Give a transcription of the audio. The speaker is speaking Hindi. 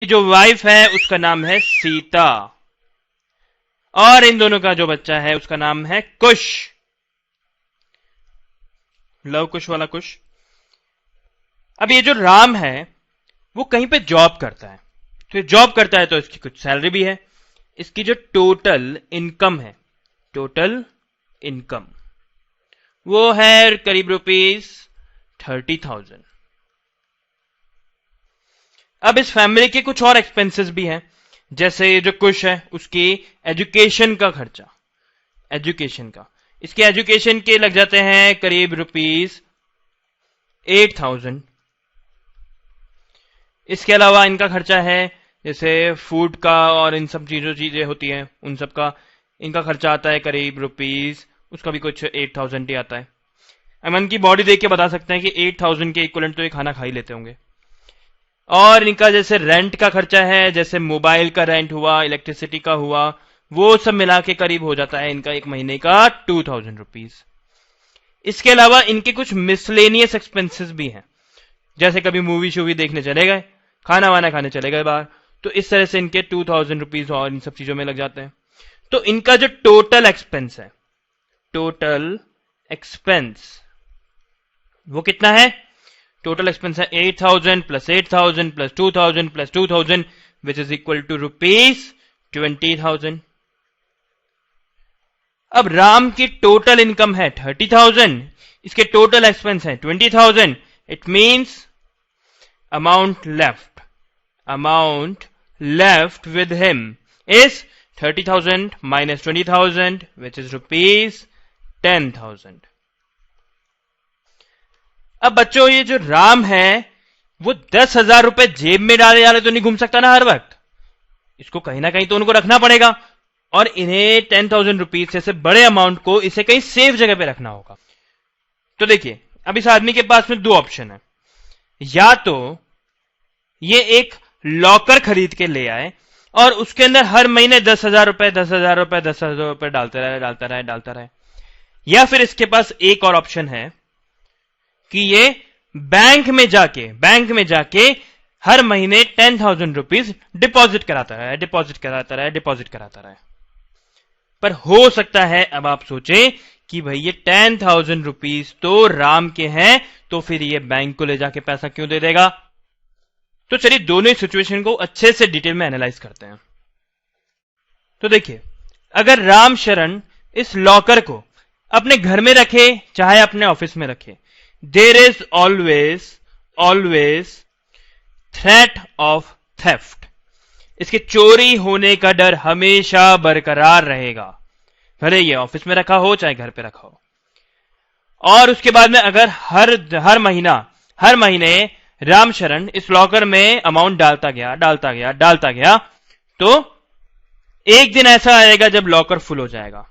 जो वाइफ है उसका नाम है सीता, और इन दोनों का जो बच्चा है उसका नाम है कुश, लव कुश वाला कुश। अब ये जो राम है वो कहीं पे जॉब करता है, तो जॉब करता है तो इसकी कुछ सैलरी भी है। इसकी जो टोटल इनकम है, टोटल इनकम वो है करीब ₹30,000। अब इस फैमिली के कुछ और एक्सपेंसेस भी हैं, जैसे जो कुश है उसकी एजुकेशन का खर्चा, एजुकेशन का, इसके एजुकेशन के लग जाते हैं करीब ₹8,000। इसके अलावा इनका खर्चा है जैसे फूड का और इन सब चीजें होती हैं उन सब का, इनका खर्चा आता है करीब उसका भी कुछ 8,000 ही आता है। अमन की बॉडी देख के बता सकते हैं कि 8,000 के इक्वलेंट तो ये खाना खा ही लेते होंगे। और इनका जैसे रेंट का खर्चा है, जैसे मोबाइल का रेंट हुआ, इलेक्ट्रिसिटी का हुआ, वो सब मिला के करीब हो जाता है इनका एक महीने का ₹2,000। इसके अलावा इनके कुछ मिसलेनियस एक्सपेंसेस भी हैं, जैसे कभी मूवी शूवी देखने चले गए, खाना वाना खाने चले गए बाहर, तो इस तरह से इनके ₹2,000 और इन सब चीजों में लग जाते हैं। तो इनका जो टोटल एक्सपेंस है, टोटल एक्सपेंस वो कितना है? टोटल एक्सपेंस है 8,000 plus 8,000 plus 2,000 plus 2,000 which is equal to ₹20,000। अब राम की टोटल इनकम है 30,000, इसके टोटल एक्सपेंस है 20,000। It means amount left with him is 30,000 minus 20,000 which is ₹10,000। अब बच्चों ये जो राम है वो 10,000 रुपए जेब में डाले तो नहीं घूम सकता ना हर वक्त, इसको कहीं ना कहीं तो उनको रखना पड़ेगा, और इन्हें 10,000 रुपीज जैसे बड़े अमाउंट को इसे कहीं सेफ जगह पे रखना होगा। तो देखिए अब इस आदमी के पास में दो ऑप्शन है, या तो ये एक लॉकर खरीद के ले आए और उसके अंदर हर महीने 10,000 रुपए 10,000 रुपए 10,000 रुपए डालता रहे, या फिर इसके पास एक और ऑप्शन है कि ये बैंक में जाके हर महीने 10,000 रुपीज डिपॉजिट कराता रहे। पर हो सकता है अब आप सोचें कि भाई ये 10,000 रुपीज तो राम के हैं, तो फिर ये बैंक को ले जाके पैसा क्यों दे देगा? तो चलिए दोनों सिचुएशन को अच्छे से डिटेल में एनालाइज करते हैं। तो देखिए, अगर राम शरण इस लॉकर को अपने घर में रखे चाहे अपने ऑफिस में रखे, there is always threat of theft, इसके चोरी होने का डर हमेशा बरकरार रहेगा, भले ये ऑफिस में रखा हो चाहे घर पे रखा हो। और उसके बाद में अगर हर महीने राम शरण इस लॉकर में अमाउंट डालता गया, तो एक दिन ऐसा आएगा जब लॉकर फुल हो जाएगा।